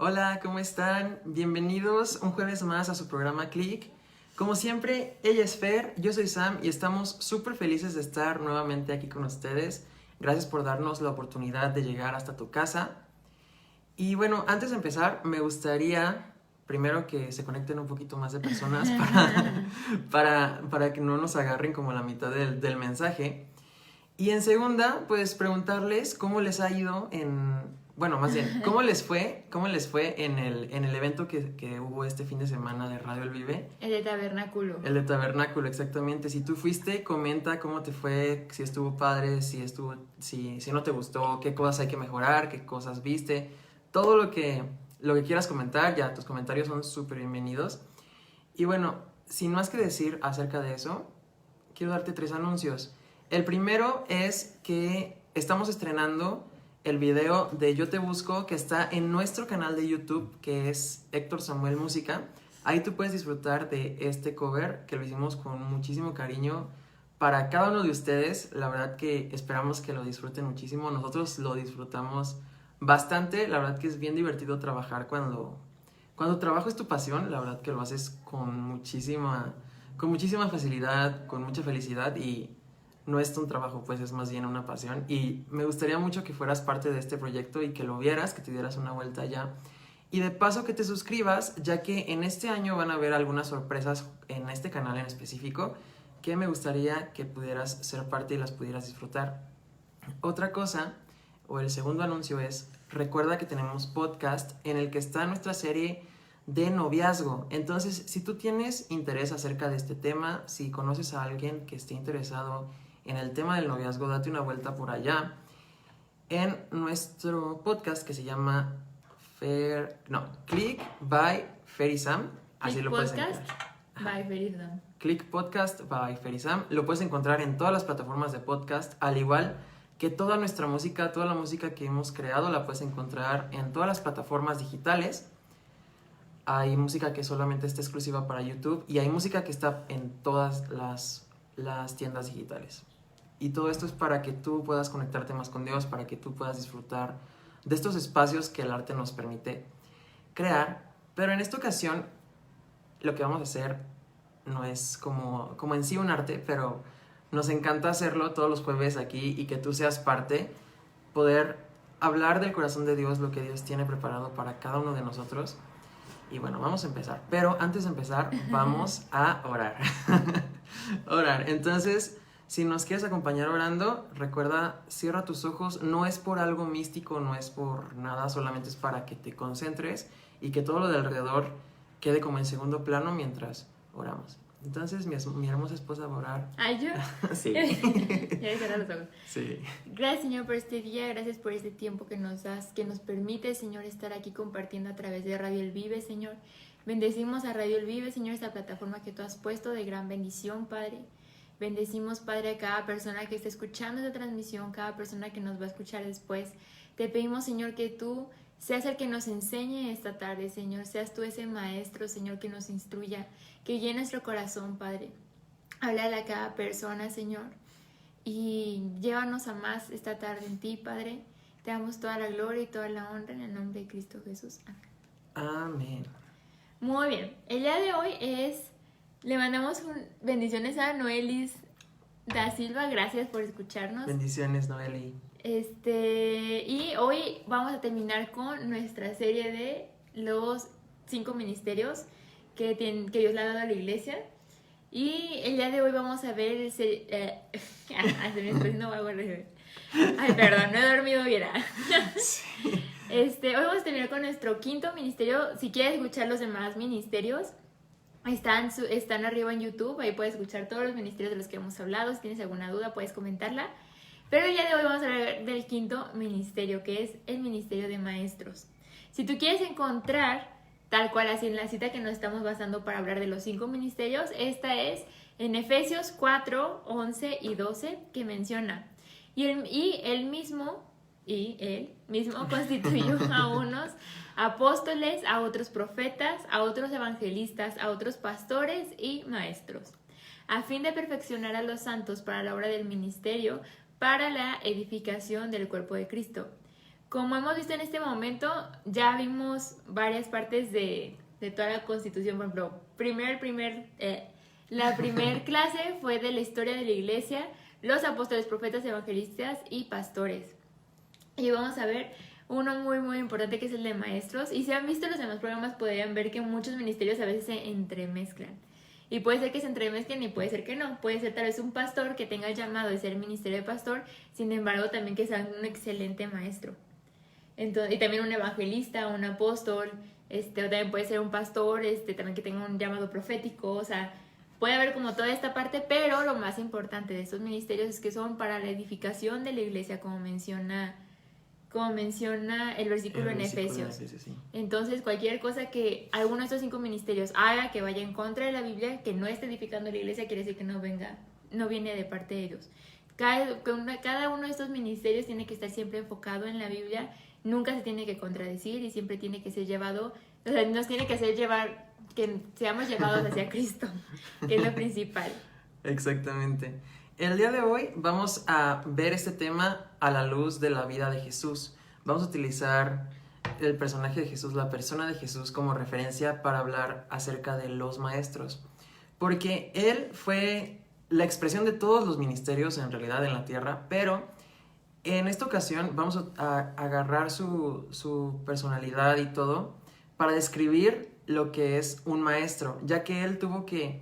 Hola, ¿cómo están? Bienvenidos un jueves más a su programa Click. Como siempre, ella es Fer, yo soy Sam y estamos súper felices de estar nuevamente aquí con ustedes. Gracias por darnos la oportunidad de llegar hasta tu casa. Y bueno, antes de empezar, me gustaría primero que se conecten un poquito más de personas para que no nos agarren como la mitad del mensaje. Y en segunda, pues preguntarles cómo les ha ido bueno, más bien, cómo les fue en el evento que hubo este fin de semana de Radio El Vive. El de Tabernáculo. El de Tabernáculo, exactamente. Si tú fuiste, comenta cómo te fue, si estuvo padre, si no te gustó, qué cosas hay que mejorar, qué cosas viste. Todo lo que quieras comentar, ya tus comentarios son súper bienvenidos. Y bueno, sin más que decir acerca de eso, quiero darte 3 anuncios. El primero es que estamos estrenando el video de Yo Te Busco, que está en nuestro canal de YouTube, que es Héctor Samuel Música. Ahí tú puedes disfrutar de este cover, que lo hicimos con muchísimo cariño para cada uno de ustedes. La verdad que esperamos que lo disfruten muchísimo. Nosotros lo disfrutamos bastante. La verdad que es bien divertido trabajar cuando trabajo es tu pasión. La verdad que lo haces con muchísima facilidad, con mucha felicidad, y no es un trabajo, pues es más bien una pasión. Y me gustaría mucho que fueras parte de este proyecto y que lo vieras, que te dieras una vuelta allá. Y de paso que te suscribas, ya que en este año van a haber algunas sorpresas en este canal en específico que me gustaría que pudieras ser parte y las pudieras disfrutar. Otra cosa, o el segundo anuncio es, recuerda que tenemos podcast en el que está nuestra serie de noviazgo. Entonces, si tú tienes interés acerca de este tema, si conoces a alguien que esté interesado en el tema del noviazgo, date una vuelta por allá en nuestro podcast que se llama Click by Fer y Sam. Así Click lo puedes Podcast encontrar. by Fer y Sam. Click Podcast by Fer y Sam. Lo puedes encontrar en todas las plataformas de podcast, al igual que toda nuestra música, toda la música que hemos creado la puedes encontrar en todas las plataformas digitales. Hay música que solamente está exclusiva para YouTube y hay música que está en todas las tiendas digitales. Y todo esto es para que tú puedas conectarte más con Dios, para que tú puedas disfrutar de estos espacios que el arte nos permite crear. Pero en esta ocasión lo que vamos a hacer no es como en sí un arte, pero nos encanta hacerlo todos los jueves aquí y que tú seas parte, poder hablar del corazón de Dios, lo que Dios tiene preparado para cada uno de nosotros. Y bueno, vamos a empezar. Pero antes de empezar, vamos a orar. Orar. Entonces, si nos quieres acompañar orando, recuerda, cierra tus ojos. No es por algo místico, no es por nada, solamente es para que te concentres y que todo lo de alrededor quede como en segundo plano mientras oramos. Entonces, mi hermosa esposa va a orar. ¿Ay, yo? Sí. Ya cerrar los ojos. Sí. Gracias, Señor, por este día. Gracias por este tiempo que nos das, que nos permite, Señor, estar aquí compartiendo a través de Radio El Vive, Señor. Bendecimos a Radio El Vive, Señor, esta plataforma que tú has puesto de gran bendición, Padre. Bendecimos, Padre, a cada persona que está escuchando esta transmisión, cada persona que nos va a escuchar después. Te pedimos, Señor, que tú seas el que nos enseñe esta tarde, Señor. Seas tú ese maestro, Señor, que nos instruya, que llene nuestro corazón, Padre. Háblale a cada persona, Señor. Y llévanos a más esta tarde en ti, Padre. Te damos toda la gloria y toda la honra en el nombre de Cristo Jesús. Amén. Amén. Muy bien. El día de hoy le mandamos bendiciones a Noelis da Silva. Gracias por escucharnos. Bendiciones, Noeli. Y hoy vamos a terminar con nuestra serie de los 5 ministerios que Dios le ha dado a la iglesia. Y el día de hoy vamos a ver Ay, perdón, no he dormido bien. Sí. Hoy vamos a terminar con nuestro 5.º ministerio. Si quieres escuchar los demás ministerios, están arriba en YouTube. Ahí puedes escuchar todos los ministerios de los que hemos hablado. Si tienes alguna duda, puedes comentarla. Pero el día de hoy vamos a hablar del 5.º ministerio, que es el ministerio de maestros. Si tú quieres encontrar tal cual así en la cita que nos estamos basando para hablar de los 5 ministerios, esta es en Efesios 4, 11 y 12, que menciona: y él mismo constituyó a unos apóstoles, a otros profetas, a otros evangelistas, a otros pastores y maestros, a fin de perfeccionar a los santos para la obra del ministerio, para la edificación del cuerpo de Cristo, como hemos visto en este momento, ya vimos varias partes de toda la Constitución. Por ejemplo, la primer clase fue de la historia de la iglesia, los apóstoles, profetas, evangelistas y pastores. Y vamos a ver uno muy muy importante, que es el de maestros. Y si han visto los demás programas, podrían ver que muchos ministerios a veces se entremezclan. Y puede ser que se entremezclen y puede ser que no. Puede ser tal vez un pastor que tenga el llamado de ser ministerio de pastor, sin embargo también que sea un excelente maestro. Entonces, y también un evangelista, un apóstol, o también puede ser un pastor, también que tenga un llamado profético. O sea, puede haber como toda esta parte, pero lo más importante de estos ministerios es que son para la edificación de la iglesia, como menciona el versículo en Efesios. Sí. Entonces, cualquier cosa que alguno de estos 5 ministerios haga que vaya en contra de la Biblia, que no esté edificando la iglesia, quiere decir que no viene de parte de Dios. Cada uno de estos ministerios tiene que estar siempre enfocado en la Biblia, nunca se tiene que contradecir y siempre tiene que ser llevado, o sea, nos tiene que hacer llevar, que seamos llevados hacia Cristo, que es lo principal. Exactamente. El día de hoy vamos a ver este tema a la luz de la vida de Jesús. Vamos a utilizar el personaje de Jesús, la persona de Jesús, como referencia para hablar acerca de los maestros. Porque Él fue la expresión de todos los ministerios en realidad en la tierra, pero en esta ocasión vamos a agarrar su personalidad y todo para describir lo que es un maestro, ya que Él tuvo que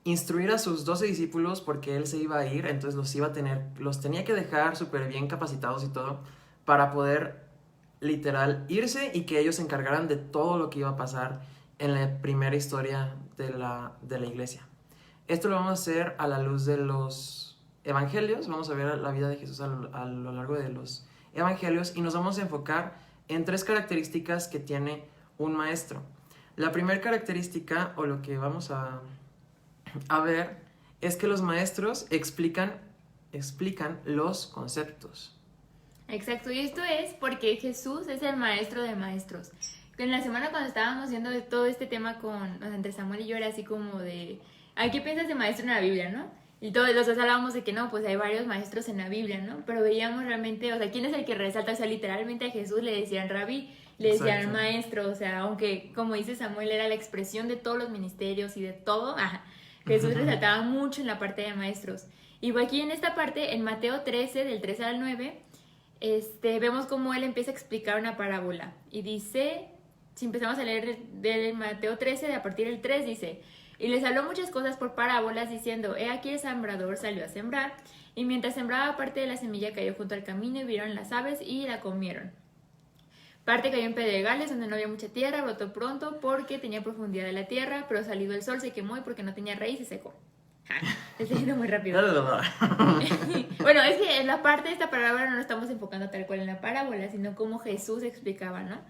instruir a sus 12 discípulos porque Él se iba a ir, entonces los tenía que dejar súper bien capacitados y todo para poder literal irse y que ellos se encargaran de todo lo que iba a pasar en la primera historia de la iglesia. Esto lo vamos a hacer a la luz de los evangelios, vamos a ver la vida de Jesús a lo largo de los evangelios y nos vamos a enfocar en 3 características que tiene un maestro. La primera característica, o lo que vamos a ver, es que los maestros explican los conceptos. Exacto, y esto es porque Jesús es el maestro de maestros. En la semana cuando estábamos viendo de todo este tema entre Samuel y yo, era así como de, ¿a qué piensas de maestro en la Biblia, no? Y todos los dos hablábamos de que no, pues hay varios maestros en la Biblia, ¿no? Pero veíamos realmente, o sea, ¿quién es el que resalta? O sea, literalmente a Jesús le decían rabí, le decían Exacto. Maestro, o sea, aunque como dice Samuel era la expresión de todos los ministerios y de todo, Jesús resaltaba mucho en la parte de maestros. Y aquí en esta parte, en Mateo 13, del 3 al 9, vemos cómo él empieza a explicar una parábola. Y dice, si empezamos a leer de Mateo 13, a partir del 3, dice: y les habló muchas cosas por parábolas, diciendo: he aquí el sembrador salió a sembrar, y mientras sembraba, parte de la semilla cayó junto al camino, y vieron las aves y la comieron. Parte cayó en pedregales, donde no había mucha tierra, brotó pronto porque tenía profundidad de la tierra, pero salido el sol se quemó y porque no tenía raíz se secó. Estoy yendo muy rápido. Bueno, es que en la parte de esta parábola no nos estamos enfocando tal cual en la parábola, sino como Jesús explicaba, ¿no?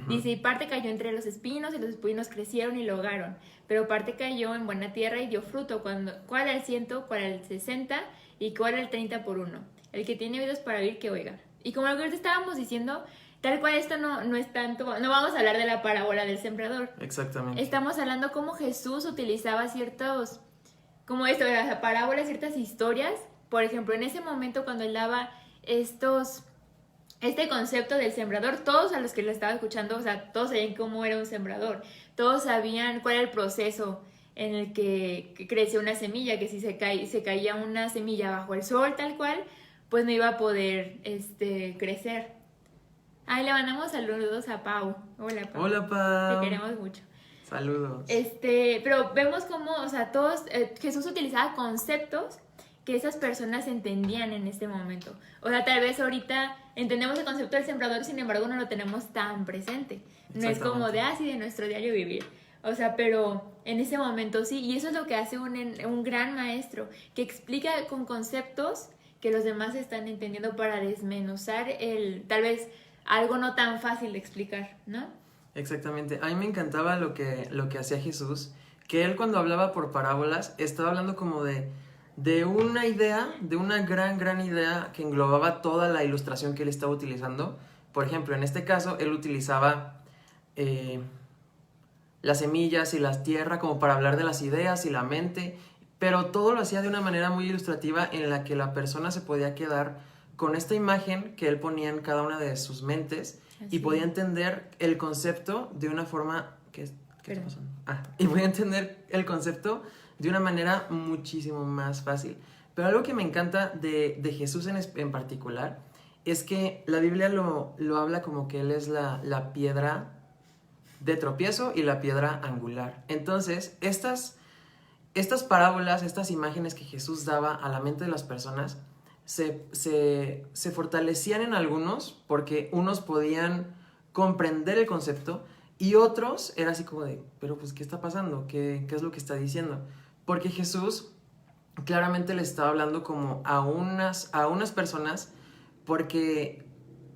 Dice: y parte cayó entre los espinos, y los espinos crecieron y lo ahogaron, pero parte cayó en buena tierra y dio fruto, cuál al 100, cuál al 60 y cuál al 30 por 1. El que tiene oídos para oír, que oiga. Y como lo que ahorita estábamos diciendo, tal cual esto no es tanto, no vamos a hablar de la parábola del sembrador. Exactamente. Estamos hablando cómo Jesús utilizaba ciertos, como esto, la parábola, ciertas historias. Por ejemplo, en ese momento cuando él daba este concepto del sembrador, todos a los que lo estaban escuchando, o sea, todos sabían cómo era un sembrador, todos sabían cuál era el proceso en el que crecía una semilla, que si se caía una semilla bajo el sol tal cual, pues no iba a poder crecer. Le mandamos saludos a Pau. Hola, Pau. Hola, Pau. Te queremos mucho. Saludos. Pero vemos cómo, o sea, Jesús utilizaba conceptos que esas personas entendían en este momento. O sea, tal vez ahorita entendemos el concepto del sembrador, sin embargo no lo tenemos tan presente. No es como de nuestro diario vivir. O sea, pero en ese momento sí, y eso es lo que hace un gran maestro, que explica con conceptos que los demás están entendiendo para desmenuzar tal vez algo no tan fácil de explicar, ¿no? Exactamente. A mí me encantaba lo que hacía Jesús, que él cuando hablaba por parábolas estaba hablando como de una idea, de una gran idea que englobaba toda la ilustración que él estaba utilizando. Por ejemplo, en este caso, él utilizaba las semillas y la tierra como para hablar de las ideas y la mente, pero todo lo hacía de una manera muy ilustrativa en la que la persona se podía quedar con esta imagen que él ponía en cada una de sus mentes y podía entender el concepto de una forma... ¿Qué está pasando? Y podía entender el concepto de una manera muchísimo más fácil. Pero algo que me encanta de Jesús en particular es que la Biblia lo habla como que él es la piedra de tropiezo y la piedra angular. Entonces, estas parábolas, estas imágenes que Jesús daba a la mente de las personas, se fortalecían en algunos porque unos podían comprender el concepto y otros era así como de, pero pues, ¿qué está pasando? ¿Qué es lo que está diciendo? Porque Jesús claramente le estaba hablando como a unas personas porque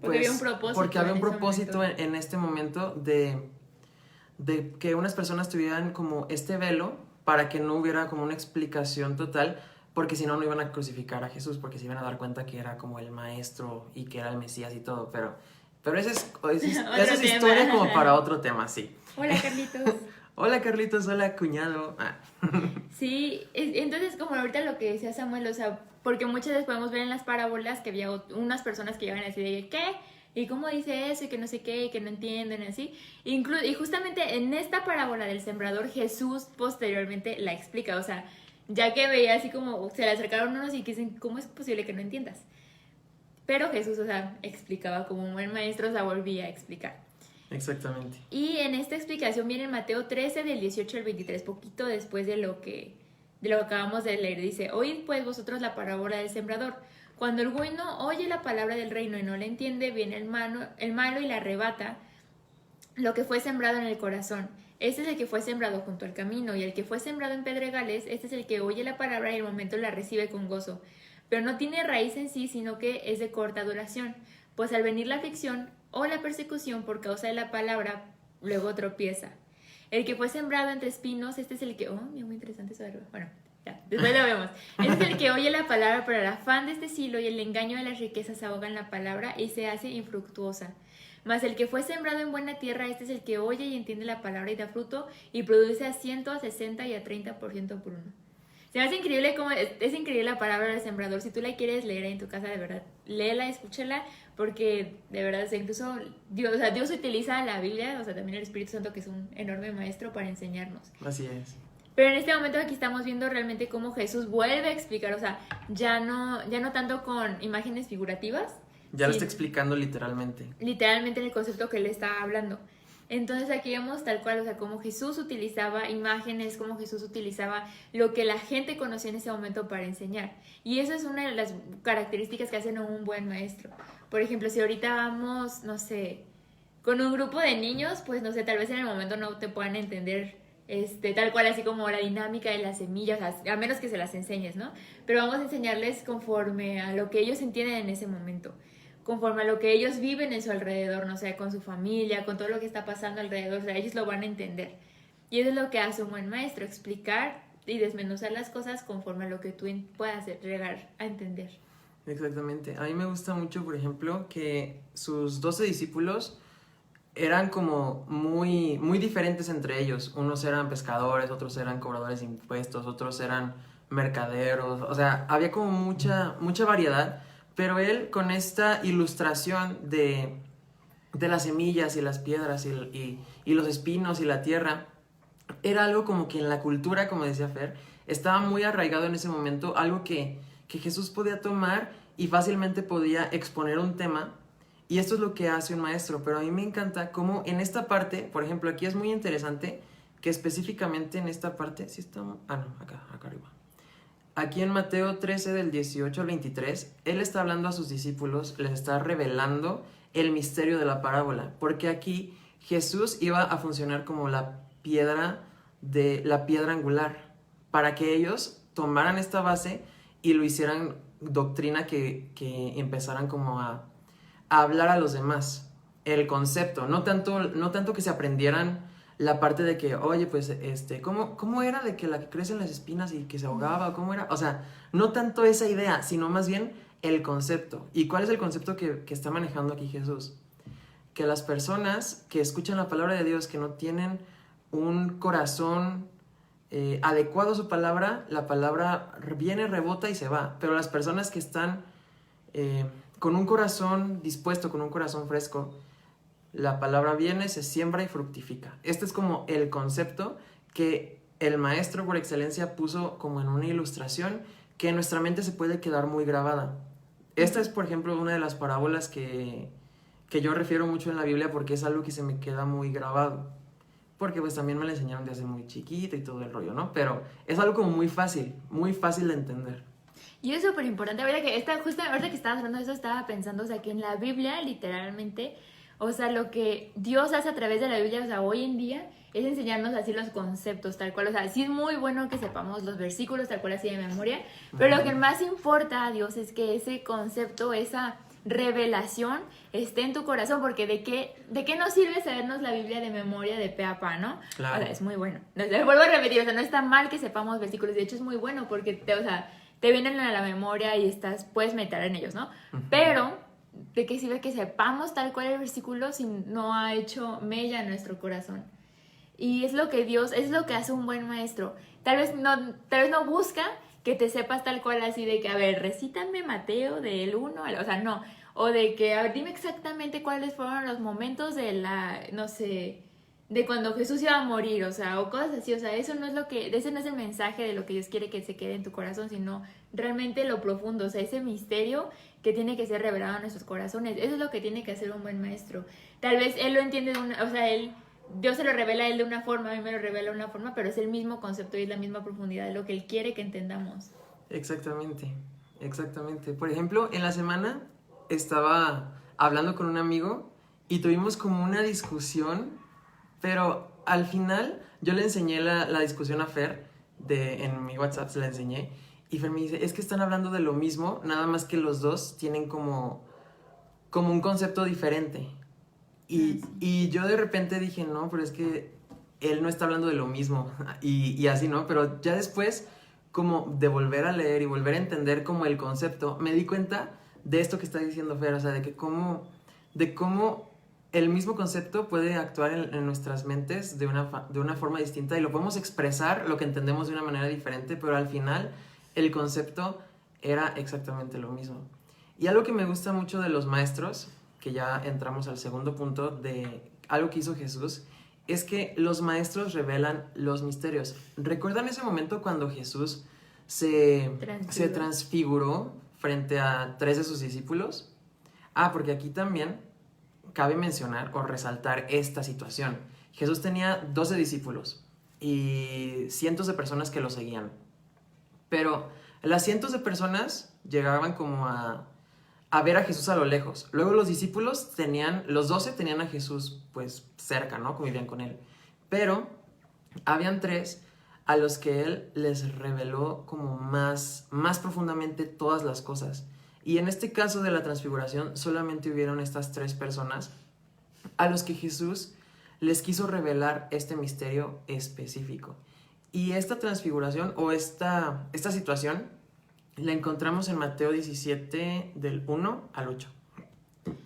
había un propósito, porque había un propósito en este momento de que unas personas tuvieran como este velo para que no hubiera como una explicación total, porque si no, no iban a crucificar a Jesús, porque se iban a dar cuenta que era como el maestro y que era el Mesías y todo, pero esa es historia como para otro tema, sí. Hola, Carlitos. Hola, Carlitos, hola, cuñado. Sí, entonces como ahorita lo que decía Samuel, o sea, porque muchas veces podemos ver en las parábolas que había unas personas que llegan así de, ¿qué? ¿Y cómo dice eso? Y que no sé qué, y que no entienden, así. Y justamente en esta parábola del sembrador, Jesús posteriormente la explica, o sea, ya que veía así como, se le acercaron unos y que dicen, ¿cómo es posible que no entiendas? Pero Jesús, o sea, explicaba como un buen maestro, o sea, volvía a explicar. Exactamente. Y en esta explicación viene en Mateo 13, del 18 al 23, poquito después de lo que acabamos de leer. Dice, oíd pues vosotros la parábola del sembrador. Cuando el bueno oye la palabra del reino y no la entiende, viene el malo y la arrebata lo que fue sembrado en el corazón. Este es el que fue sembrado junto al camino, y el que fue sembrado en pedregales, este es el que oye la palabra y al momento la recibe con gozo. Pero no tiene raíz en sí, sino que es de corta duración. Pues al venir la aflicción o la persecución por causa de la palabra, luego tropieza. El que fue sembrado entre espinos, este es el que... Oh, muy interesante eso. Bueno, ya, después lo vemos. Este es el que oye la palabra, pero el afán de este siglo y el engaño de las riquezas ahogan la palabra y se hace infructuosa. Mas el que fue sembrado en buena tierra, este es el que oye y entiende la palabra y da fruto y produce a 100, a 60 y a 30% por uno. Se me hace increíble cómo es increíble la palabra del sembrador. Si tú la quieres leer en tu casa, de verdad, léela, escúchala, porque de verdad, o sea, incluso Dios utiliza la Biblia, o sea, también el Espíritu Santo, que es un enorme maestro, para enseñarnos. Así es. Pero en este momento aquí estamos viendo realmente cómo Jesús vuelve a explicar, o sea, ya no tanto con imágenes figurativas. Ya lo está explicando literalmente. Literalmente en el concepto que él está hablando. Entonces aquí vemos tal cual, o sea, cómo Jesús utilizaba imágenes, cómo Jesús utilizaba lo que la gente conocía en ese momento para enseñar. Y eso es una de las características que hacen a un buen maestro. Por ejemplo, si ahorita vamos, no sé, con un grupo de niños, pues no sé, tal vez en el momento no te puedan entender tal cual, así como la dinámica de las semillas, a menos que se las enseñes, ¿no? Pero vamos a enseñarles conforme a lo que ellos entienden en ese momento, conforme a lo que ellos viven en su alrededor, no sé, con su familia, con todo lo que está pasando alrededor, o sea, ellos lo van a entender. Y eso es lo que hace un buen maestro, explicar y desmenuzar las cosas conforme a lo que tú puedas llegar a entender. Exactamente. A mí me gusta mucho, por ejemplo, que sus 12 discípulos eran como muy, muy diferentes entre ellos. Unos eran pescadores, otros eran cobradores de impuestos, otros eran mercaderos. O sea, había como mucha variedad. Pero él, con esta ilustración de las semillas y las piedras y los espinos y la tierra, era algo como que en la cultura, como decía Fer, estaba muy arraigado en ese momento, algo que Jesús podía tomar y fácilmente podía exponer un tema. Y esto es lo que hace un maestro. Pero a mí me encanta cómo en esta parte, por ejemplo, aquí es muy interesante que específicamente en esta parte, ¿sí está? Acá arriba. Aquí en Mateo 13, del 18 al 23, él está hablando a sus discípulos, les está revelando el misterio de la parábola, porque aquí Jesús iba a funcionar como la piedra angular, para que ellos tomaran esta base y lo hicieran doctrina que empezaran como a hablar a los demás, el concepto, no tanto que se aprendieran la parte de que, oye, pues, ¿cómo era de que la que crecen las espinas y que se ahogaba? ¿Cómo era? O sea, no tanto esa idea, sino más bien el concepto. ¿Y cuál es el concepto que está manejando aquí Jesús? Que las personas que escuchan la palabra de Dios, que no tienen un corazón adecuado a su palabra, la palabra viene, rebota y se va. Pero las personas que están con un corazón dispuesto, con un corazón fresco, la palabra viene, se siembra y fructifica. Este es como el concepto que el maestro por excelencia puso como en una ilustración que en nuestra mente se puede quedar muy grabada. Esta es, por ejemplo, una de las parábolas que yo refiero mucho en la Biblia porque es algo que se me queda muy grabado. Porque pues también me la enseñaron desde muy chiquita y todo el rollo, ¿no? Pero es algo como muy fácil de entender. Y es súper importante, justo ahorita que estabas hablando de eso, estaba pensando, o sea, que en la Biblia, literalmente, o sea, lo que Dios hace a través de la Biblia, o sea, hoy en día, es enseñarnos así los conceptos, tal cual, o sea, sí es muy bueno que sepamos los versículos, tal cual así de memoria, pero lo que más importa a Dios es que ese concepto, esa revelación esté en tu corazón, porque ¿de qué nos sirve sabernos la Biblia de memoria de pe a pa, no? Claro. O sea, es muy bueno. Vuelvo a repetir, o sea, no está mal que sepamos versículos, de hecho es muy bueno porque te vienen a la memoria y puedes meditar en ellos, ¿no? Uh-huh. Pero, ¿de qué sirve que sepamos tal cual el versículo si no ha hecho mella en nuestro corazón? Y es lo que hace un buen maestro. Tal vez no busca que te sepas tal cual así de que, a ver, recítame Mateo del 1 o sea, no. O de que, a ver, dime exactamente cuáles fueron los momentos de de cuando Jesús iba a morir, o sea, o cosas así, o sea, ese no es el mensaje de lo que Dios quiere que se quede en tu corazón, sino realmente lo profundo, o sea, ese misterio que tiene que ser revelado en nuestros corazones. Eso es lo que tiene que hacer un buen maestro. Tal vez él lo entiende Dios se lo revela a él de una forma, a mí me lo revela de una forma, pero es el mismo concepto y es la misma profundidad de lo que él quiere que entendamos. Exactamente. Por ejemplo, en la semana estaba hablando con un amigo y tuvimos como una discusión, pero al final yo le enseñé la discusión a Fer, en mi WhatsApp se la enseñé, y Fer me dice, es que están hablando de lo mismo, nada más que los dos tienen como un concepto diferente. Y yo de repente dije, no, pero es que él no está hablando de lo mismo, y así, ¿no? Pero ya después, como de volver a leer y volver a entender como el concepto, me di cuenta de esto que está diciendo Fer, o sea, de cómo el mismo concepto puede actuar en nuestras mentes de una forma distinta y lo podemos expresar, lo que entendemos de una manera diferente, pero al final el concepto era exactamente lo mismo. Y algo que me gusta mucho de los maestros, que ya entramos al segundo punto de algo que hizo Jesús, es que los maestros revelan los misterios. ¿Recuerdan ese momento cuando Jesús se transfiguró frente a 3 de sus discípulos? Porque aquí también cabe mencionar o resaltar esta situación. Jesús tenía 12 discípulos y cientos de personas que lo seguían. Pero las cientos de personas llegaban como a ver a Jesús a lo lejos. Luego los discípulos los 12 tenían a Jesús pues cerca, ¿no? Convivían con él. Pero habían 3 a los que él les reveló como más profundamente todas las cosas. Y en este caso de la transfiguración solamente hubieron estas 3 personas a los que Jesús les quiso revelar este misterio específico. Y esta transfiguración o esta situación la encontramos en Mateo 17 del 1 al 8.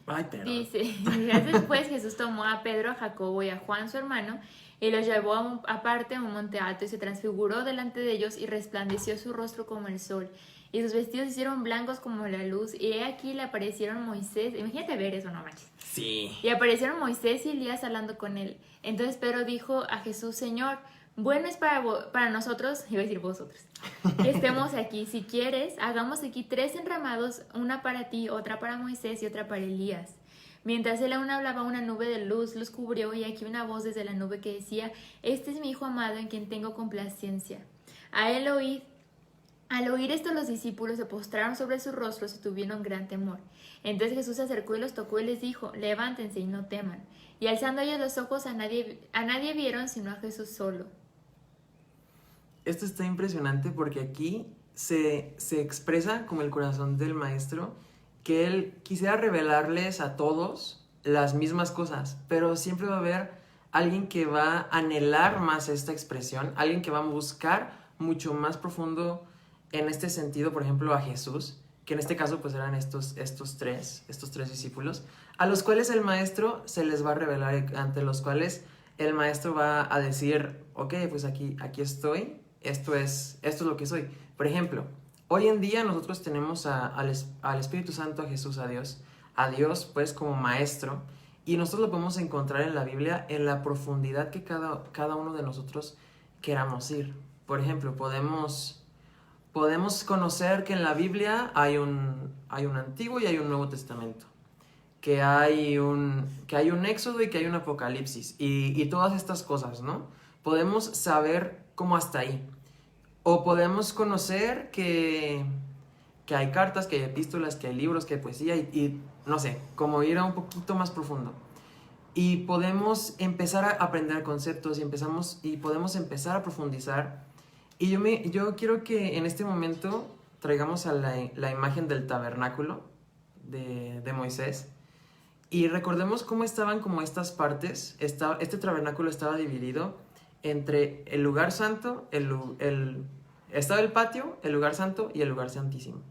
Ay, perdón. Dice, después Jesús tomó a Pedro, a Jacobo y a Juan su hermano y los llevó aparte a un monte alto y se transfiguró delante de ellos y resplandeció su rostro como el sol y sus vestidos se hicieron blancos como la luz y he aquí le aparecieron Moisés, imagínate ver eso, no manches. Sí. Y aparecieron Moisés y Elías hablando con él. Entonces Pedro dijo a Jesús, Señor, bueno es para nosotros, iba a decir vosotros, que estemos aquí. Si quieres, hagamos aquí 3 enramados, una para ti, otra para Moisés y otra para Elías. Mientras él aún hablaba, una nube de luz los cubrió y aquí una voz desde la nube que decía, este es mi hijo amado en quien tengo complacencia. Al oír esto los discípulos se postraron sobre sus rostros y tuvieron gran temor. Entonces Jesús se acercó y los tocó y les dijo, levántense y no teman. Y alzando ellos los ojos a nadie vieron sino a Jesús solo. Esto está impresionante porque aquí se expresa como el corazón del maestro que él quisiera revelarles a todos las mismas cosas, pero siempre va a haber alguien que va a anhelar más esta expresión, alguien que va a buscar mucho más profundo en este sentido, por ejemplo, a Jesús, que en este caso pues eran estos tres discípulos, a los cuales el maestro se les va a revelar, ante los cuales el maestro va a decir, ok, pues aquí estoy, esto es lo que soy. Por ejemplo, hoy en día nosotros tenemos al Espíritu Santo, a Jesús, a Dios pues como maestro, y nosotros lo podemos encontrar en la Biblia en la profundidad que cada uno de nosotros queramos ir. Por ejemplo, podemos conocer que en la Biblia hay un Antiguo y hay un Nuevo Testamento, que hay un Éxodo y que hay un Apocalipsis, y todas estas cosas, ¿no? Podemos saber cómo hasta ahí. O podemos conocer que hay cartas, que hay epístolas, que hay libros, que hay poesía, y no sé, como ir a un poquito más profundo. Y podemos empezar a aprender conceptos y podemos empezar a profundizar. Y yo quiero que en este momento traigamos a la imagen del tabernáculo de Moisés. Y recordemos cómo estaban como estas partes. Este tabernáculo estaba dividido entre el lugar santo, estaba el patio, el lugar santo y el lugar santísimo.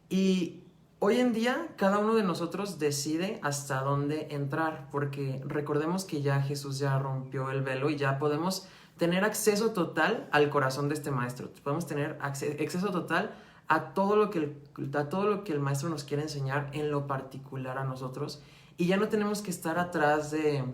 Y hoy en día cada uno de nosotros decide hasta dónde entrar, porque recordemos que ya Jesús ya rompió el velo y ya podemos tener acceso total al corazón de este maestro. Podemos tener acceso total a todo lo que el maestro nos quiere enseñar en lo particular a nosotros, y ya no tenemos que estar atrás de,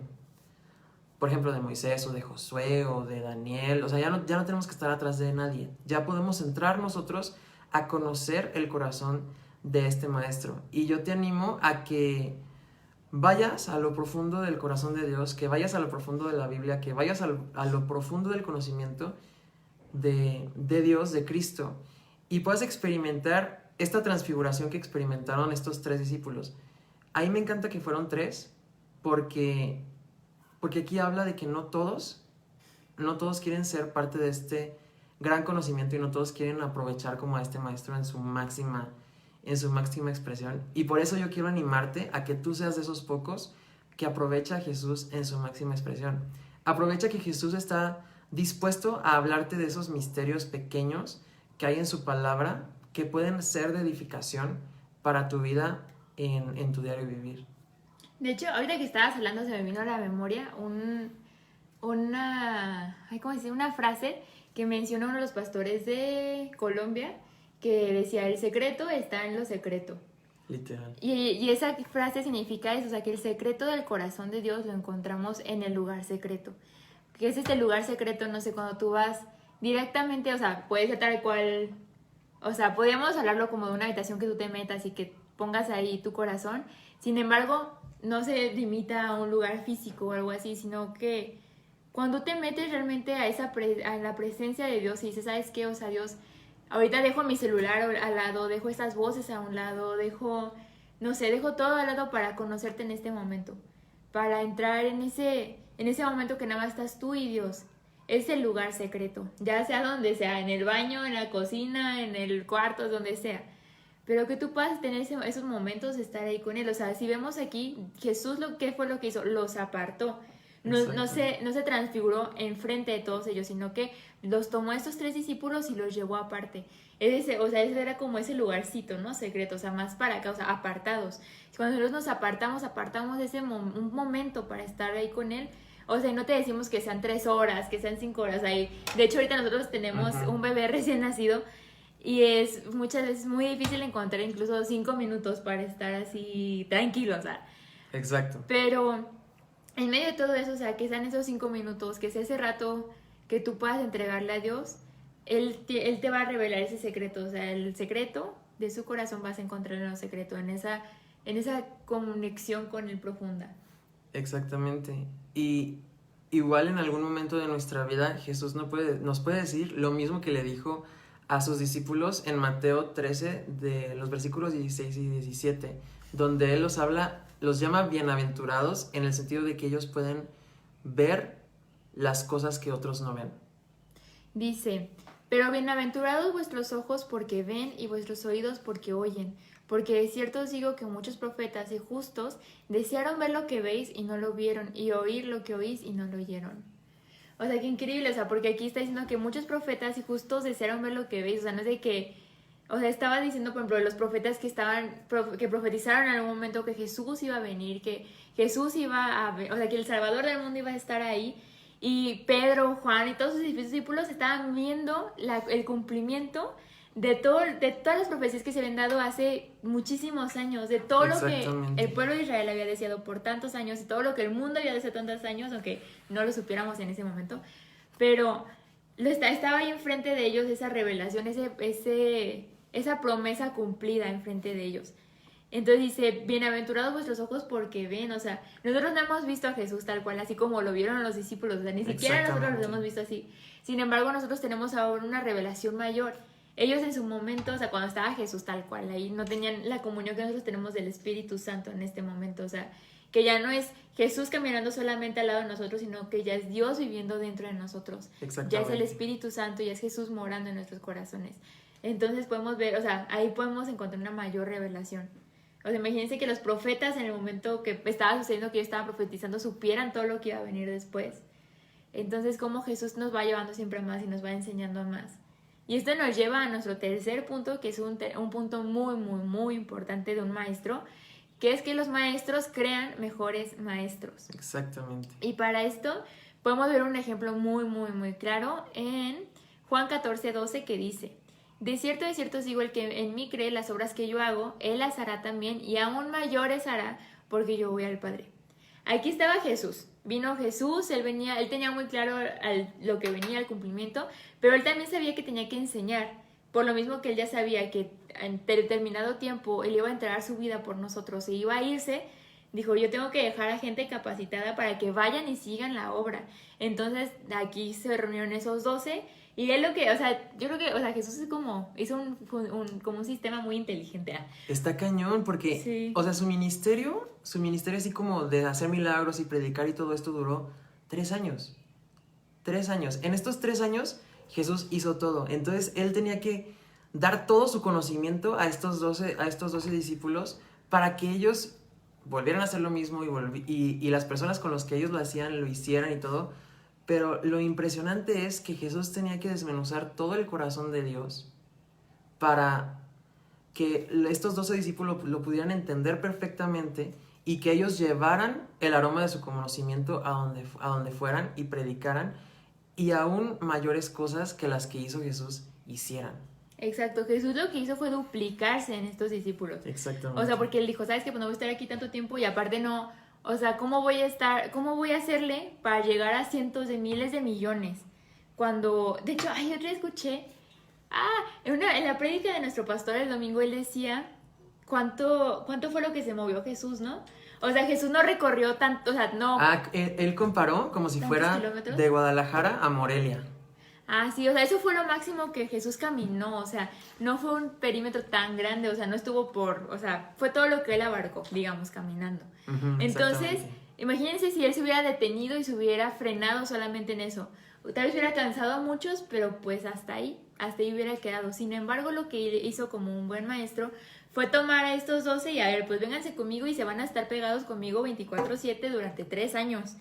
por ejemplo, de Moisés o de Josué o de Daniel. O sea, ya no tenemos que estar atrás de nadie. Ya podemos entrar nosotros a conocer el corazón de este maestro. Y yo te animo a que vayas a lo profundo del corazón de Dios, que vayas a lo profundo de la Biblia, que vayas a lo profundo del conocimiento de Dios, de Cristo, y puedas experimentar esta transfiguración que experimentaron estos 3 discípulos. A mí me encanta que fueron 3, porque aquí habla de que no todos quieren ser parte de este gran conocimiento, y no todos quieren aprovechar como a este maestro en su máxima expresión. Y por eso yo quiero animarte a que tú seas de esos pocos que aprovecha a Jesús en su máxima expresión. Aprovecha que Jesús está dispuesto a hablarte de esos misterios pequeños que hay en su palabra, que pueden ser de edificación para tu vida en tu diario vivir. De hecho, ahorita que estabas hablando se me vino a la memoria una frase que mencionó uno de los pastores de Colombia, que decía: el secreto está en lo secreto. Literal. Y esa frase significa eso, o sea, que el secreto del corazón de Dios lo encontramos en el lugar secreto. ¿Qué es este lugar secreto? No sé, cuando tú vas directamente, o sea, puede ser tal cual, o sea, podríamos hablarlo como de una habitación que tú te metas y que pongas ahí tu corazón. Sin embargo, no se limita a un lugar físico o algo así, sino que cuando te metes realmente a la presencia de Dios y dices: ¿sabes qué? O sea, Dios, ahorita dejo mi celular al lado, dejo estas voces a un lado, dejo todo al lado para conocerte en este momento, para entrar en ese momento que nada más estás tú y Dios. Es el lugar secreto, ya sea donde sea, en el baño, en la cocina, en el cuarto, donde sea. Pero que tú puedas tener esos momentos de estar ahí con Él. O sea, si vemos aquí, Jesús ¿qué fue lo que hizo? Los apartó. No se transfiguró enfrente de todos ellos, sino que los tomó a estos 3 discípulos y los llevó aparte. Ese era como ese lugarcito, ¿no? Secreto, o sea, más para acá, o sea, apartados. Cuando nosotros nos apartamos un momento para estar ahí con Él. O sea, no te decimos que sean 3 horas, que sean 5 horas ahí. De hecho, ahorita nosotros tenemos un bebé recién nacido y es muchas veces muy difícil encontrar incluso 5 minutos para estar así tranquilo, o sea. Exacto. Pero en medio de todo eso, o sea, que sean esos 5 minutos, que sea ese rato que tú puedas entregarle a Dios, Él te va a revelar ese secreto. O sea, el secreto de su corazón vas a encontrar en lo secreto, en esa conexión con Él profunda. Exactamente. Y igual en algún momento de nuestra vida Jesús nos puede decir lo mismo que le dijo a sus discípulos en Mateo 13, de los versículos 16 y 17, donde Él los llama bienaventurados, en el sentido de que ellos pueden ver las cosas que otros no ven. Dice: pero bienaventurados vuestros ojos porque ven, y vuestros oídos porque oyen. Porque de cierto os digo que muchos profetas y justos desearon ver lo que veis y no lo vieron, y oír lo que oís y no lo oyeron. O sea, qué increíble, o sea, porque aquí está diciendo que muchos profetas y justos desearon ver lo que veis. O sea, no es de que, o sea, estaba diciendo, por ejemplo, los profetas que profetizaron en algún momento que Jesús iba a venir, que Jesús o sea, que el Salvador del mundo iba a estar ahí. Y Pedro, Juan y todos sus discípulos estaban viendo el cumplimiento de todas las profecías que se habían dado hace muchísimos años, de todo lo que el pueblo de Israel había deseado por tantos años y todo lo que el mundo había deseado tantos años, aunque no lo supiéramos en ese momento, pero estaba ahí enfrente de ellos esa revelación, esa promesa cumplida enfrente de ellos. Entonces dice, bienaventurados vuestros ojos porque ven, o sea, nosotros no hemos visto a Jesús tal cual, así como lo vieron los discípulos, o sea, ni siquiera nosotros lo hemos visto así. Sin embargo, nosotros tenemos ahora una revelación mayor. Ellos en su momento, o sea, cuando estaba Jesús tal cual, ahí no tenían la comunión que nosotros tenemos del Espíritu Santo en este momento, o sea, que ya no es Jesús caminando solamente al lado de nosotros, sino que ya es Dios viviendo dentro de nosotros. Ya es el Espíritu Santo, ya es Jesús morando en nuestros corazones. Entonces podemos ver, o sea, ahí podemos encontrar una mayor revelación. O sea, imagínense que los profetas en el momento que estaba sucediendo, que ellos estaban profetizando, supieran todo lo que iba a venir después. Entonces, cómo Jesús nos va llevando siempre a más y nos va enseñando a más. Y esto nos lleva a nuestro tercer punto, que es un punto muy, muy, muy importante de un maestro, que es que los maestros crean mejores maestros. Exactamente. Y para esto podemos ver un ejemplo muy, muy, muy claro en Juan 14:12, que dice: de cierto os digo, el que en mí cree, las obras que yo hago, él las hará también, y aún mayores hará, porque yo voy al Padre. Aquí estaba Jesús. Vino Jesús, él tenía muy claro lo que venía al cumplimiento, pero él también sabía que tenía que enseñar. Por lo mismo que él ya sabía que en determinado tiempo él iba a entregar su vida por nosotros e iba a irse, dijo, yo tengo que dejar a gente capacitada para que vayan y sigan la obra. Entonces aquí se reunieron esos 12. Y es lo que, o sea, yo creo que, o sea, Jesús es como, hizo como un sistema muy inteligente. Está cañón porque, sí. O sea, su ministerio así como de hacer milagros y predicar y todo esto duró 3 años. 3 años. En estos 3 años Jesús hizo todo. Entonces él tenía que dar todo su conocimiento a estos 12 discípulos para que ellos volvieran a hacer lo mismo y las personas con las que ellos lo hacían lo hicieran y todo. Pero lo impresionante es que Jesús tenía que desmenuzar todo el corazón de Dios para que estos 12 discípulos lo pudieran entender perfectamente y que ellos llevaran el aroma de su conocimiento a donde fueran y predicaran, y aún mayores cosas que las que hizo Jesús hicieran. Exacto, Jesús lo que hizo fue duplicarse en estos discípulos. Exactamente. O sea, porque él dijo, ¿sabes qué? Pues no voy a estar aquí tanto tiempo y aparte no... O sea, ¿cómo voy a hacerle para llegar a cientos de miles de millones? Cuando, de hecho, yo otra vez escuché, en la prédica de nuestro pastor el domingo, él decía cuánto fue lo que se movió Jesús, ¿no? O sea, Jesús no recorrió tanto, o sea, no... Él comparó como si fuera kilómetros de Guadalajara a Morelia. Sí, o sea, eso fue lo máximo que Jesús caminó, o sea, no fue un perímetro tan grande, o sea, no estuvo o sea, fue todo lo que él abarcó, digamos, caminando. Entonces, imagínense si él se hubiera detenido y se hubiera frenado solamente en eso. Tal vez hubiera cansado a muchos, pero pues hasta ahí hubiera quedado. Sin embargo, lo que hizo como un buen maestro fue tomar a estos 12 y a ver, pues vénganse conmigo y se van a estar pegados conmigo 24/7 durante 3 años.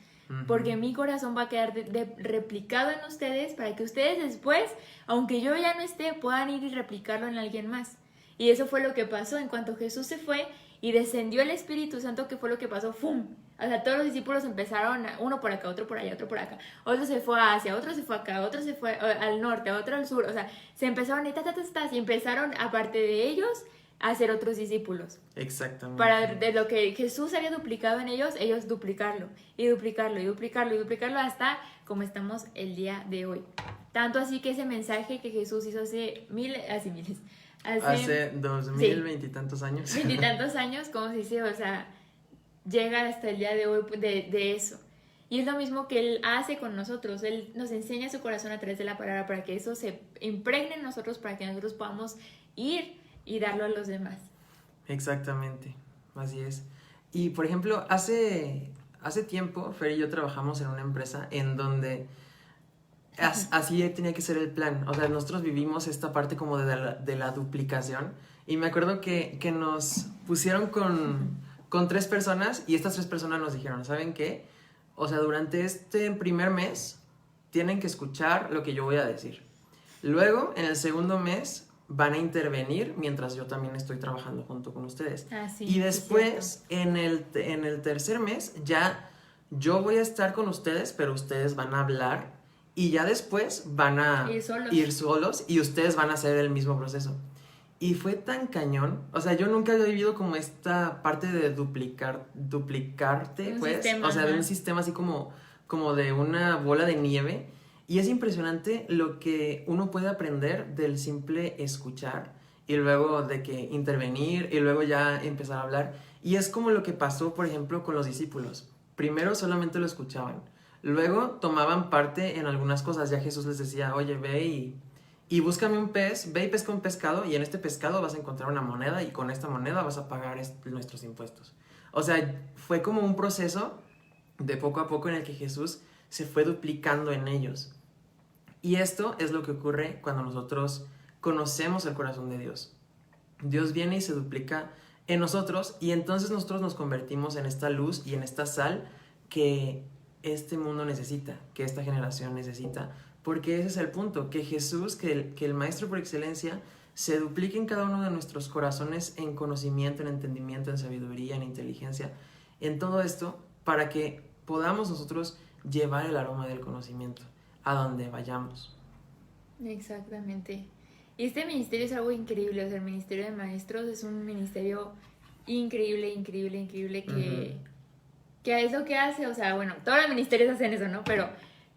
Porque mi corazón va a quedar replicado en ustedes para que ustedes después, aunque yo ya no esté, puedan ir y replicarlo en alguien más. Y eso fue lo que pasó. En cuanto Jesús se fue y descendió el Espíritu Santo, ¿qué fue lo que pasó? ¡Fum! O sea, todos los discípulos empezaron, uno por acá, otro por allá, otro por acá. Otro se fue a Asia, otro se fue acá, otro se fue al norte, otro al sur. O sea, se empezaron y empezaron, aparte de ellos, a hacer otros discípulos. Exactamente. Para de lo que Jesús había duplicado en ellos duplicarlo, y duplicarlo, y duplicarlo, y duplicarlo hasta como estamos el día de hoy. Tanto así que ese mensaje que Jesús hizo hace 2000 y tantos años. 20 y tantos años, como se dice, o sea, llega hasta el día de hoy de eso. Y es lo mismo que Él hace con nosotros. Él nos enseña su corazón a través de la palabra para que eso se impregne en nosotros, para que nosotros podamos ir y darlo a los demás. Exactamente, así es. Y por ejemplo, hace tiempo Fer y yo trabajamos en una empresa en donde así tenía que ser el plan. O sea, nosotros vivimos esta parte como de la duplicación, y me acuerdo que nos pusieron con 3 personas, y estas 3 personas nos dijeron, ¿saben qué? O sea, durante este primer mes tienen que escuchar lo que yo voy a decir. Luego, en el segundo mes, van a intervenir mientras yo también estoy trabajando junto con ustedes. Sí, y después, en el tercer mes, ya yo voy a estar con ustedes, pero ustedes van a hablar y ya después van a ir solos y ustedes van a hacer el mismo proceso. Y fue tan cañón, o sea, yo nunca había vivido como esta parte de duplicarte, un pues, sistema, o sea, de un sistema así como de una bola de nieve. Y es impresionante lo que uno puede aprender del simple escuchar y luego de que intervenir y luego ya empezar a hablar. Y es como lo que pasó, por ejemplo, con los discípulos. Primero solamente lo escuchaban, luego tomaban parte en algunas cosas. Ya Jesús les decía, oye, ve y búscame un pez, ve y pesca un pescado y en este pescado vas a encontrar una moneda y con esta moneda vas a pagar nuestros impuestos. O sea, fue como un proceso de poco a poco en el que Jesús se fue duplicando en ellos. Y esto es lo que ocurre cuando nosotros conocemos el corazón de Dios. Dios viene y se duplica en nosotros y entonces nosotros nos convertimos en esta luz y en esta sal que este mundo necesita, que esta generación necesita, porque ese es el punto, que Jesús, que el Maestro por excelencia, se duplique en cada uno de nuestros corazones en conocimiento, en entendimiento, en sabiduría, en inteligencia, en todo esto, para que podamos nosotros llevar el aroma del conocimiento a donde vayamos. Exactamente. Y este ministerio es algo increíble, o sea, el ministerio de maestros es un ministerio increíble, increíble, increíble que es lo que hace, o sea, bueno, todos los ministerios hacen eso, ¿no? Pero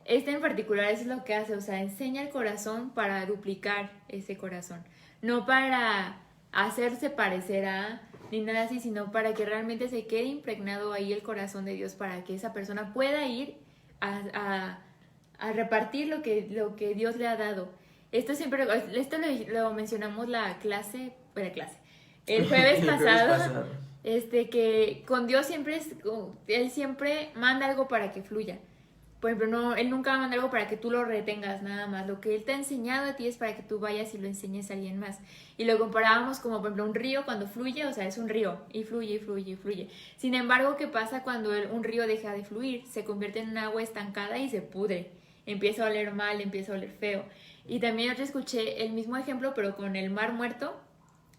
este en particular es lo que hace, o sea, enseña el corazón para duplicar ese corazón, no para hacerse parecer a ni nada así, sino para que realmente se quede impregnado ahí el corazón de Dios, para que esa persona pueda ir a repartir lo que Dios le ha dado. Esto lo mencionamos el jueves pasado, que con Dios Él siempre manda algo para que fluya. Por ejemplo, Él nunca manda algo para que tú lo retengas nada más. Lo que Él te ha enseñado a ti es para que tú vayas y lo enseñes a alguien más. Y lo comparábamos como, por ejemplo, un río cuando fluye, o sea, es un río y fluye y fluye y fluye. Sin embargo, ¿qué pasa cuando un río deja de fluir? Se convierte en un agua estancada y se pudre. Empieza a oler mal, empieza a oler feo. Y también yo escuché el mismo ejemplo, pero con el Mar Muerto,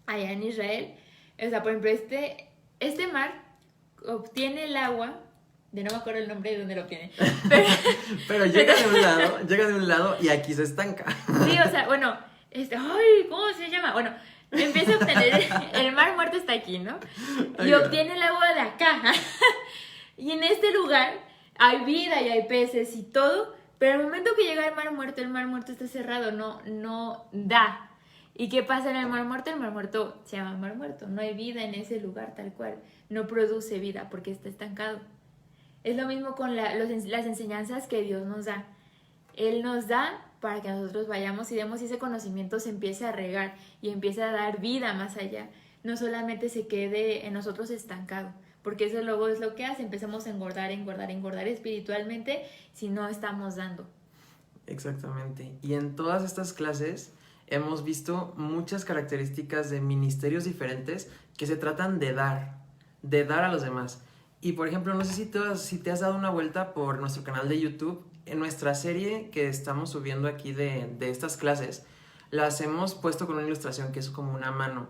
allá en Israel. O sea, por ejemplo, este mar obtiene el agua, de no me acuerdo el nombre de dónde lo obtiene. Pero llega de un lado y aquí se estanca. Sí, o sea, bueno, ay, ¿cómo se llama? Bueno, empieza a obtener, el Mar Muerto está aquí, ¿no? Y obtiene el agua de acá. Y en este lugar hay vida y hay peces y todo, pero al momento que llega el Mar Muerto está cerrado, no da. ¿Y qué pasa en el Mar Muerto? El Mar Muerto se llama Mar Muerto, no hay vida en ese lugar tal cual, no produce vida porque está estancado. Es lo mismo con las enseñanzas que Dios nos da. Él nos da para que nosotros vayamos y demos ese conocimiento, se empiece a regar y empiece a dar vida más allá. No solamente se quede en nosotros estancado, porque eso luego es lo que hace, empezamos a engordar espiritualmente si no estamos dando. Exactamente. Y en todas estas clases hemos visto muchas características de ministerios diferentes que se tratan de dar a los demás. Y por ejemplo, no sé si te has dado una vuelta por nuestro canal de YouTube. En nuestra serie que estamos subiendo aquí de estas clases, las hemos puesto con una ilustración que es como una mano,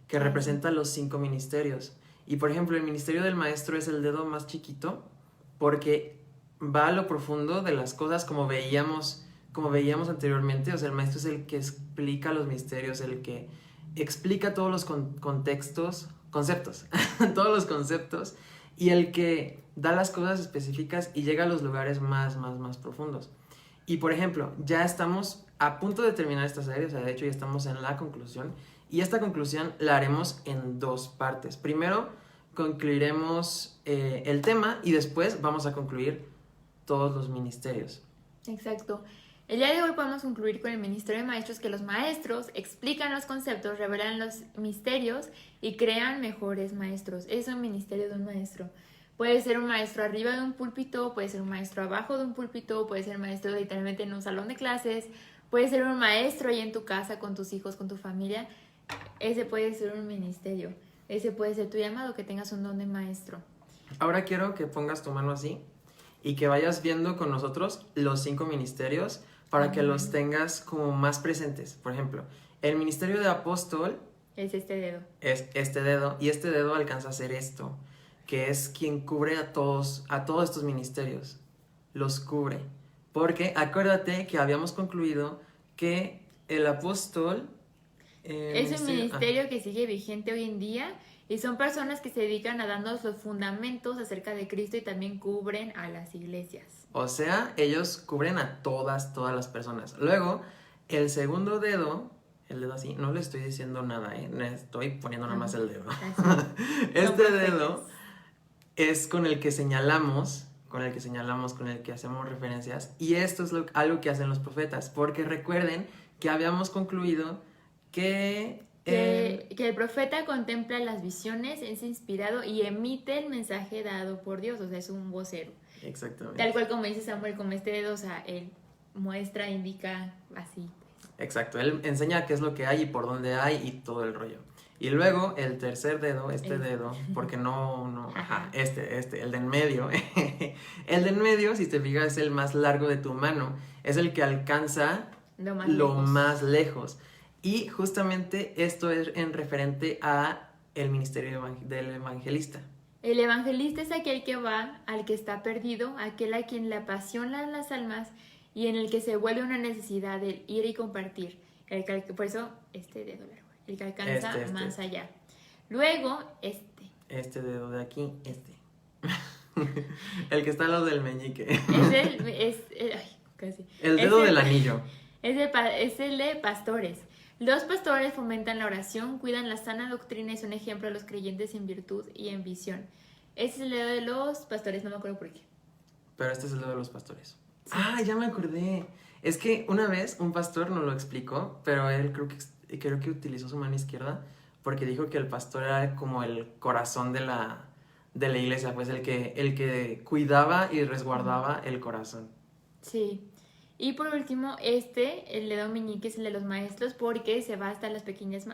que representa los 5 ministerios. Y por ejemplo, el ministerio del maestro es el dedo más chiquito, porque va a lo profundo de las cosas como veíamos anteriormente. O sea, el maestro es el que explica los misterios, el que explica todos los conceptos, todos los conceptos, y el que da las cosas específicas y llega a los lugares más profundos. Y por ejemplo, ya estamos a punto de terminar esta serie, o sea, de hecho ya estamos en la conclusión, y esta conclusión la haremos en 2 partes. Primero concluiremos el tema y después vamos a concluir todos los ministerios. Exacto. El día de hoy podemos concluir con el ministerio de maestros, que los maestros explican los conceptos, revelan los misterios y crean mejores maestros. Es un ministerio de un maestro. Puede ser un maestro arriba de un púlpito, puede ser un maestro abajo de un púlpito, puede ser un maestro literalmente en un salón de clases, puede ser un maestro ahí en tu casa con tus hijos, con tu familia. Ese puede ser un ministerio. Ese puede ser tu llamado, que tengas un don de maestro. Ahora quiero que pongas tu mano así y que vayas viendo con nosotros los 5 ministerios para que los tengas como más presentes. Por ejemplo, el ministerio de apóstol es este dedo. Es este dedo, y este dedo alcanza a hacer esto, que es quien cubre a todos estos ministerios. Los cubre Porque acuérdate que habíamos concluido que el apóstol... Es un ministerio que sigue vigente hoy en día y son personas que se dedican a darnos los fundamentos acerca de Cristo y también cubren a las iglesias. O sea, ellos cubren a todas las personas. Luego, el segundo dedo, el dedo así, no le estoy diciendo nada, no estoy poniendo nada más el dedo. Este dedo es con el que señalamos, con el que hacemos referencias, y esto es algo que hacen los profetas, porque recuerden que habíamos concluido que el profeta contempla las visiones, es inspirado y emite el mensaje dado por Dios, o sea, es un vocero. Exactamente. Tal cual como dice Samuel, como este dedo, o sea, él muestra, indica, así. Exacto, él enseña qué es lo que hay y por dónde hay y todo el rollo. Y luego el tercer dedo, dedo, porque el de en medio. El de en medio, si te fijas, es el más largo de tu mano. Es el que alcanza lo más lejos. Y justamente esto es en referente a el ministerio del evangelista. El evangelista es aquel que va al que está perdido, aquel a quien le apasionan las almas y en el que se vuelve una necesidad de ir y compartir. Por eso, este dedo largo, el que alcanza más allá. Luego, este dedo de aquí, el que está al lado del meñique. El dedo del anillo. Es el de pastores. Los pastores fomentan la oración, cuidan la sana doctrina y son ejemplo a los creyentes en virtud y en visión. Ese es el dedo de los pastores, no me acuerdo por qué. Pero este es el dedo de los pastores. Sí. Ah, ya me acordé. Es que una vez un pastor nos lo explicó, pero él creo que utilizó su mano izquierda porque dijo que el pastor era como el corazón de la iglesia, pues el que cuidaba y resguardaba el corazón. Sí. Y por último, el dedo meñique es el de los maestros porque se va hasta las pequeñas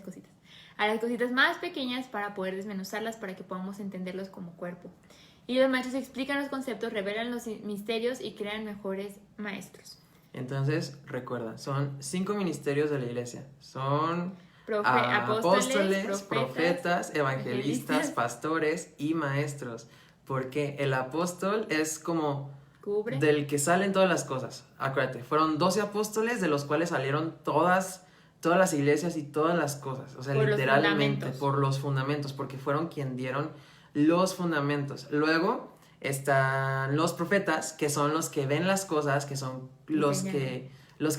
cositas. A las cositas más pequeñas para poder desmenuzarlas para que podamos entenderlos como cuerpo. Y los maestros explican los conceptos, revelan los misterios y crean mejores maestros. Entonces, recuerda, son 5 ministerios de la iglesia. Son apóstoles, profetas, evangelistas, pastores y maestros. Porque el apóstol es como... Cubre. Del que salen todas las cosas. Acuérdate, fueron 12 apóstoles de los cuales salieron todas las iglesias y todas las cosas. O sea, por literalmente por los fundamentos, porque fueron quien dieron los fundamentos. Luego están los profetas, que son los que ven las cosas, que son los que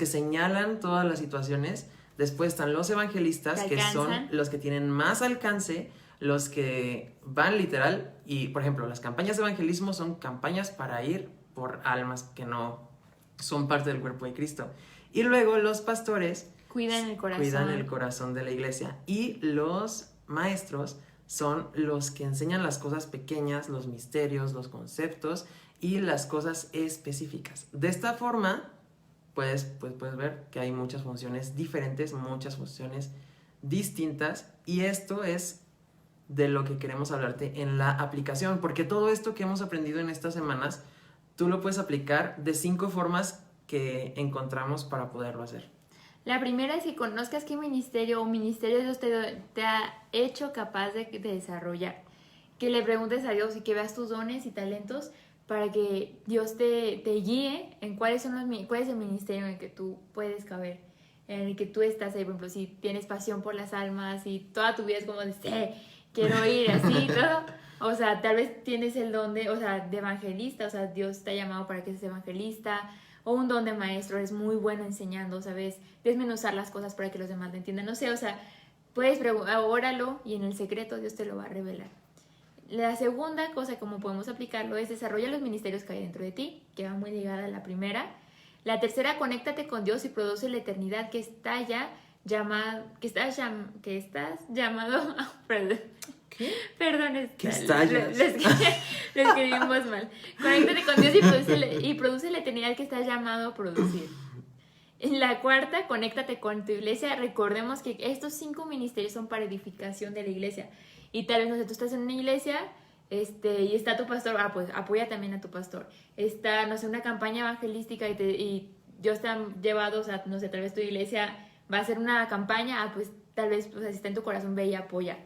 señalan todas las situaciones. Después están los evangelistas, que son los que tienen más alcance, los que van literal. Y, por ejemplo, las campañas de evangelismo son campañas para ir por almas que no son parte del cuerpo de Cristo. Y luego los pastores cuidan el corazón de la iglesia. Y los maestros son los que enseñan las cosas pequeñas, los misterios, los conceptos y las cosas específicas. De esta forma, puedes ver que hay muchas funciones diferentes, muchas funciones distintas. Y esto es de lo que queremos hablarte en la aplicación, porque todo esto que hemos aprendido en estas semanas tú lo puedes aplicar de 5 formas que encontramos para poderlo hacer. La primera es que conozcas qué ministerio o ministerio Dios te ha hecho capaz de desarrollar. Que le preguntes a Dios y que veas tus dones y talentos para que Dios te guíe en cuál es el ministerio en el que tú puedes caber, en el que tú estás ahí. Por ejemplo, si tienes pasión por las almas y toda tu vida es como de, quiero ir así y todo. O sea, tal vez tienes el don de evangelista, o sea, Dios te ha llamado para que seas evangelista, o un don de maestro, eres muy bueno enseñando, ¿sabes? Desmenuzar las cosas para que los demás lo entiendan. No sé, o sea, puedes óralo y en el secreto Dios te lo va a revelar. La segunda cosa, como podemos aplicarlo, es desarrolla los ministerios que hay dentro de ti, que va muy ligada a la primera. La tercera, conéctate con Dios y produce la eternidad que está ya llamado, que estás llamado, perdón. ¿Qué? Perdón, ¿Qué estallas? Lo escribimos mal. Conéctate con Dios y produce la eternidad que estás llamado a producir. En la cuarta, conéctate con tu iglesia. Recordemos que estos 5 ministerios son para edificación de la iglesia. Y tal vez, no sé, tú estás en una iglesia y está tu pastor, pues apoya también a tu pastor. Está, no sé, una campaña evangelística y Dios te ha llevado, o sea, no sé, tal vez tu iglesia va a hacer una campaña, pues tal vez, o sea, si está en tu corazón, ve y apoya.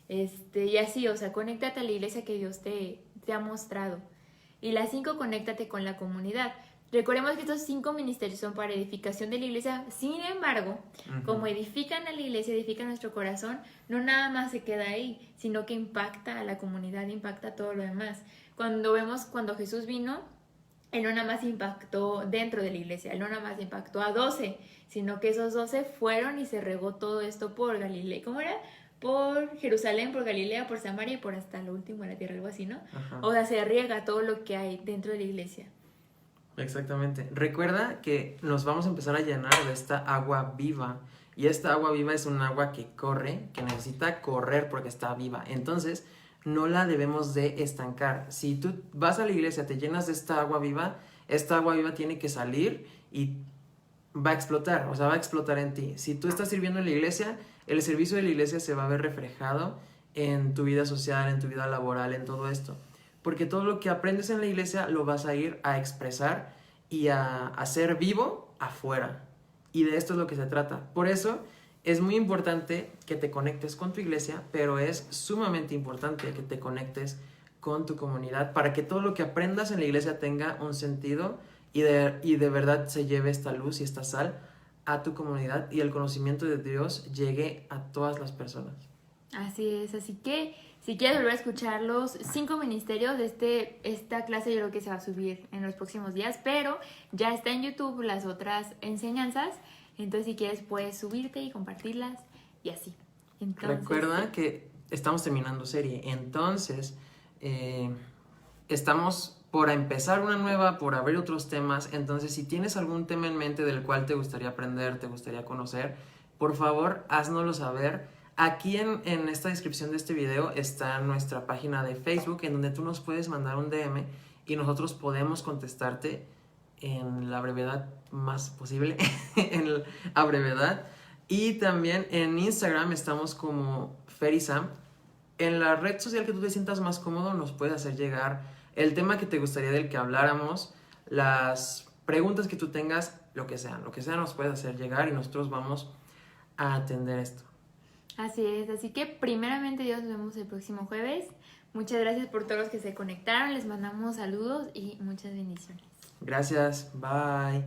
Y así, o sea, conéctate a la iglesia que Dios te ha mostrado. Y la 5, conéctate con la comunidad. Recordemos que estos 5 ministerios son para edificación de la iglesia. Sin embargo, como edifican a la iglesia, edifican nuestro corazón, no nada más se queda ahí, sino que impacta a la comunidad, impacta a todo lo demás. Cuando Jesús vino, Él no nada más impactó dentro de la iglesia, Él no nada más impactó a 12, sino que esos 12 fueron y se regó todo esto por Galilea. ¿Cómo era? Por Jerusalén, por Galilea, por Samaria y por hasta lo último de la tierra, algo así, ¿no? Ajá. O sea, se riega todo lo que hay dentro de la iglesia. Exactamente. Recuerda que nos vamos a empezar a llenar de esta agua viva. Y esta agua viva es un agua que corre, que necesita correr porque está viva. Entonces, no la debemos de estancar. Si tú vas a la iglesia, te llenas de esta agua viva tiene que salir y va a explotar, o sea, va a explotar en ti. Si tú estás sirviendo en la iglesia, el servicio de la iglesia se va a ver reflejado en tu vida social, en tu vida laboral, en todo esto. Porque todo lo que aprendes en la iglesia lo vas a ir a expresar y a hacer vivo afuera. Y de esto es lo que se trata. Por eso es muy importante que te conectes con tu iglesia, pero es sumamente importante que te conectes con tu comunidad para que todo lo que aprendas en la iglesia tenga un sentido y de verdad se lleve esta luz y esta sal a tu comunidad y el conocimiento de Dios llegue a todas las personas. Así es, así que si quieres volver a escuchar los 5 ministerios de esta clase, yo creo que se va a subir en los próximos días, pero ya está en YouTube las otras enseñanzas, entonces si quieres puedes subirte y compartirlas y así. Entonces, recuerda que estamos terminando serie, entonces estamos por empezar una nueva, por abrir otros temas, entonces si tienes algún tema en mente del cual te gustaría aprender, te gustaría conocer, por favor háznoslo saber. Aquí en esta descripción de este video está nuestra página de Facebook en donde tú nos puedes mandar un DM y nosotros podemos contestarte en la brevedad más posible, a brevedad. Y también en Instagram estamos como Ferisam. En la red social que tú te sientas más cómodo nos puedes hacer llegar el tema que te gustaría del que habláramos, las preguntas que tú tengas, lo que sea nos puedes hacer llegar y nosotros vamos a atender esto. Así es, así que primeramente Dios, nos vemos el próximo jueves. Muchas gracias por todos los que se conectaron, les mandamos saludos y muchas bendiciones. Gracias, bye.